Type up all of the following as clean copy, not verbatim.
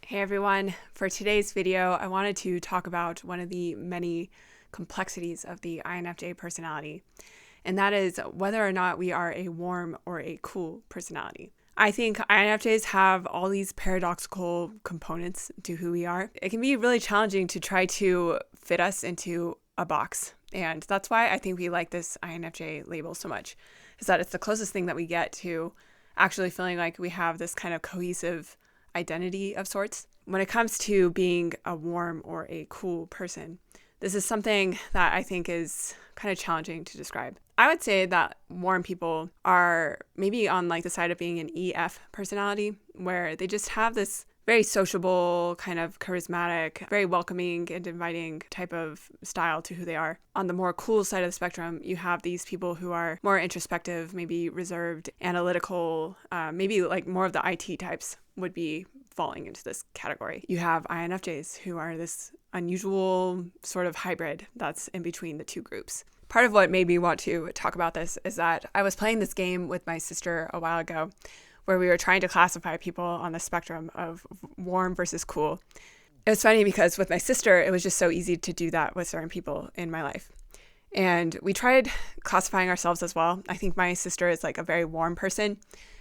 Hey everyone, for today's video, I wanted to talk about one of the many complexities of the INFJ personality, and that is whether or not we are a warm or a cool personality. I think INFJs have all these paradoxical components to who we are. It can be really challenging to try to fit us into a box, and that's why I think we like this INFJ label so much, is that it's the closest thing that we get to actually feeling like we have this kind of cohesive identity of sorts. When it comes to being a warm or a cool person, this is something that I think is kind of challenging to describe. I would say that warm people are maybe on like the side of being an EF personality, where they just have this very sociable, kind of charismatic, very welcoming and inviting type of style to who they are. On the more cool side of the spectrum, you have these people who are more introspective, maybe reserved, analytical, maybe like more of the IT types would be falling into this category. You have INFJs who are this unusual sort of hybrid that's in between the two groups. Part of what made me want to talk about this is that I was playing this game with my sister a while ago where we were trying to classify people on the spectrum of warm versus cool. It was funny because with my sister, it was just so easy to do that with certain people in my life. And we tried classifying ourselves as well. I think my sister is like a very warm person.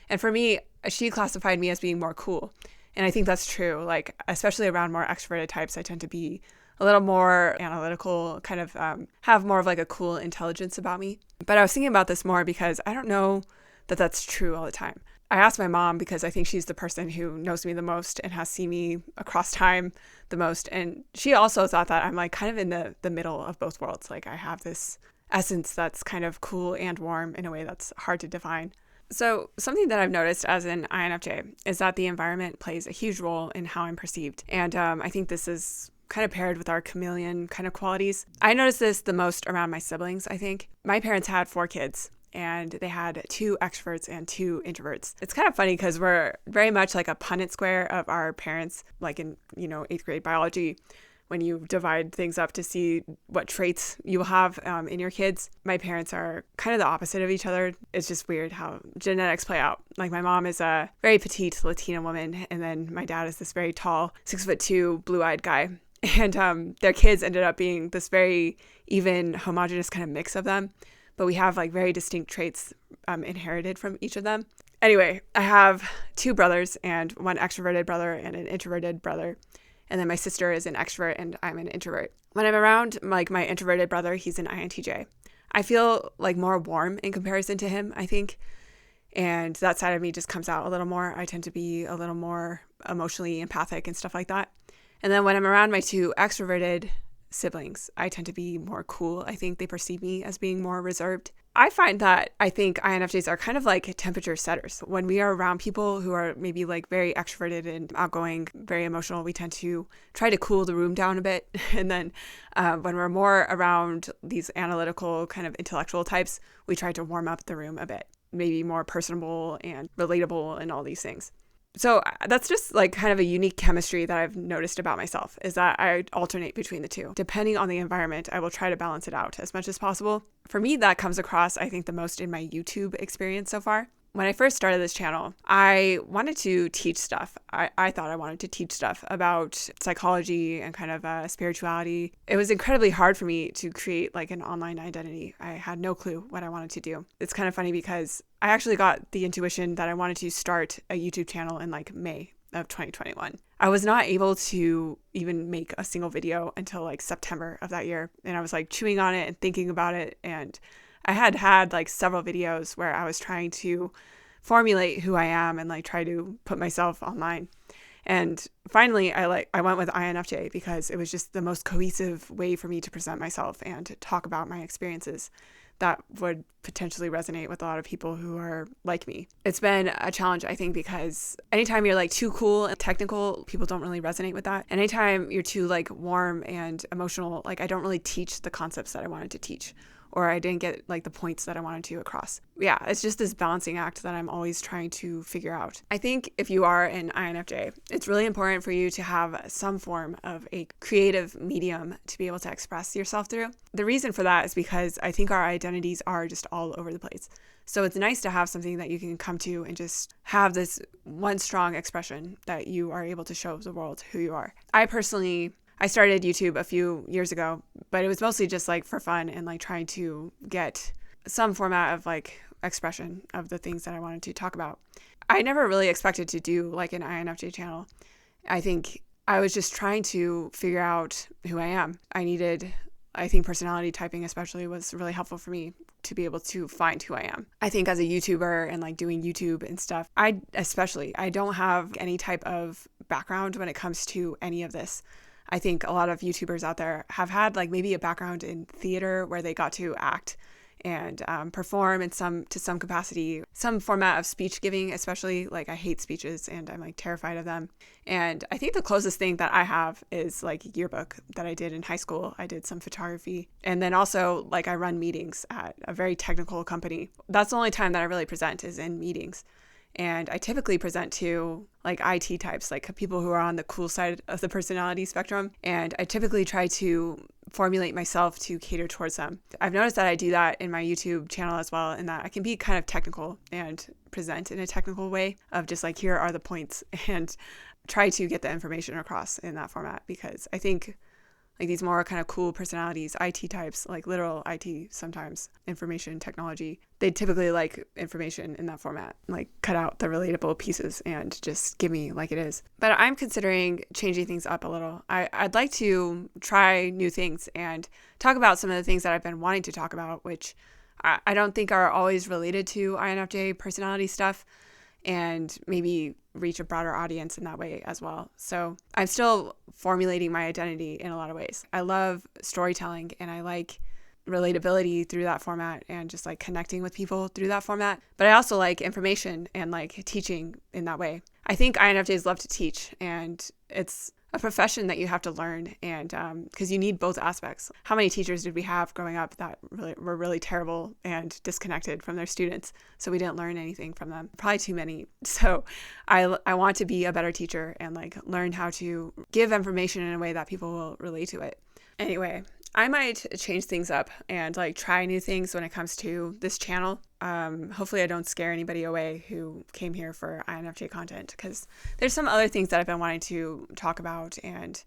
And for me, she classified me as being more cool. And I think that's true. Like, especially around more extroverted types, I tend to be a little more analytical, kind of have more of like a cool intelligence about me. But I was thinking about this more because I don't know that that's true all the time. I asked my mom because I think she's the person who knows me the most and has seen me across time the most. And she also thought that I'm like kind of in the middle of both worlds. Like I have this essence that's kind of cool and warm in a way that's hard to define. So something that I've noticed as an INFJ is that the environment plays a huge role in how I'm perceived. And I think this is kind of paired with our chameleon kind of qualities. I noticed this the most around my siblings, I think. My parents had 4 kids. And they had 2 extroverts and 2 introverts. It's kind of funny because we're very much like a Punnett square of our parents, like in, 8th grade biology, when you divide things up to see what traits you will have in your kids. My parents are kind of the opposite of each other. It's just weird how genetics play out. Like my mom is a very petite Latina woman, and then my dad is this very tall, 6'2", blue-eyed guy. And their kids ended up being this very even, homogenous kind of mix of them. But we have like very distinct traits inherited from each of them. Anyway, I have 2 brothers and 1 extroverted brother and an introverted brother. And then my sister is an extrovert and I'm an introvert. When I'm around like my introverted brother, he's an INTJ. I feel like more warm in comparison to him, I think. And that side of me just comes out a little more. I tend to be a little more emotionally empathic and stuff like that. And then when I'm around my 2 extroverted siblings, I tend to be more cool. I think they perceive me as being more reserved. I find that I think INFJs are kind of like temperature setters. When we are around people who are maybe like very extroverted and outgoing, very emotional, we tend to try to cool the room down a bit. And then when we're more around these analytical kind of intellectual types, we try to warm up the room a bit, maybe more personable and relatable and all these things. So that's just like kind of a unique chemistry that I've noticed about myself, is that I alternate between the two. Depending on the environment, I will try to balance it out as much as possible. For me, that comes across, I think, the most in my YouTube experience so far. When I first started this channel, I wanted to teach stuff. I thought I wanted to teach stuff about psychology and kind of spirituality. It was incredibly hard for me to create like an online identity. I had no clue what I wanted to do. It's kind of funny because I actually got the intuition that I wanted to start a YouTube channel in like May of 2021. I was not able to even make a single video until like September of that year. And I was like chewing on it and thinking about it, and I had like several videos where I was trying to formulate who I am and like try to put myself online. And finally, I went with INFJ because it was just the most cohesive way for me to present myself and to talk about my experiences that would potentially resonate with a lot of people who are like me. It's been a challenge, I think, because anytime you're like too cool and technical, people don't really resonate with that. And anytime you're too like warm and emotional, like I don't really teach the concepts that I wanted to teach, or I didn't get like the points that I wanted to across. Yeah, it's just this balancing act that I'm always trying to figure out. I think if you are an INFJ, it's really important for you to have some form of a creative medium to be able to express yourself through. The reason for that is because I think our identities are just all over the place. So it's nice to have something that you can come to and just have this one strong expression that you are able to show the world who you are. I started YouTube a few years ago, but it was mostly just like for fun and like trying to get some format of like expression of the things that I wanted to talk about. I never really expected to do like an INFJ channel. I think I was just trying to figure out who I am. I think personality typing especially was really helpful for me to be able to find who I am. I think as a YouTuber and like doing YouTube and stuff, I don't have any type of background when it comes to any of this. I think a lot of YouTubers out there have had like maybe a background in theater where they got to act and perform to some capacity, some format of speech giving, especially. Like I hate speeches and I'm like terrified of them. And I think the closest thing that I have is like yearbook that I did in high school. I did some photography, and then also like I run meetings at a very technical company. That's the only time that I really present is in meetings. And I typically present to like IT types, like people who are on the cool side of the personality spectrum. And I typically try to formulate myself to cater towards them. I've noticed that I do that in my YouTube channel as well, and that I can be kind of technical and present in a technical way of just like, here are the points, and try to get the information across in that format, because I think like these more kind of cool personalities, IT types, like literal IT sometimes, information technology, they typically like information in that format, like cut out the relatable pieces and just give me like it is. But I'm considering changing things up a little. I'd like to try new things and talk about some of the things that I've been wanting to talk about, which I don't think are always related to INFJ personality stuff, and maybe reach a broader audience in that way as well. So I'm still formulating my identity in a lot of ways. I love storytelling and I like relatability through that format and just like connecting with people through that format. But I also like information and like teaching in that way. I think INFJs love to teach, and it's a profession that you have to learn, and because you need both aspects. How many teachers did we have growing up that were really terrible and disconnected from their students, so we didn't learn anything from them? Probably too many. So I want to be a better teacher and like learn how to give information in a way that people will relate to it. Anyway, I might change things up and like try new things when it comes to this channel. Hopefully I don't scare anybody away who came here for INFJ content, because there's some other things that I've been wanting to talk about, and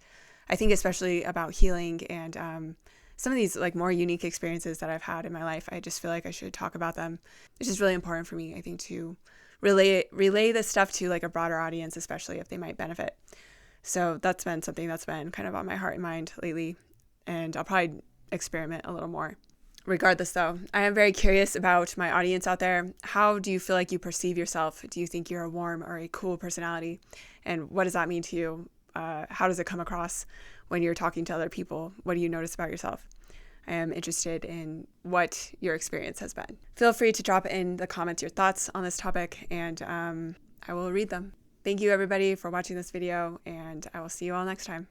I think especially about healing and some of these like more unique experiences that I've had in my life. I just feel like I should talk about them. It's just really important for me, I think, to relay this stuff to like a broader audience, especially if they might benefit. So that's been something that's been kind of on my heart and mind lately, and I'll probably experiment a little more. Regardless, though, I am very curious about my audience out there. How do you feel like you perceive yourself? Do you think you're a warm or a cool personality? And what does that mean to you? How does it come across when you're talking to other people? What do you notice about yourself? I am interested in what your experience has been. Feel free to drop in the comments your thoughts on this topic, and I will read them. Thank you, everybody, for watching this video, and I will see you all next time.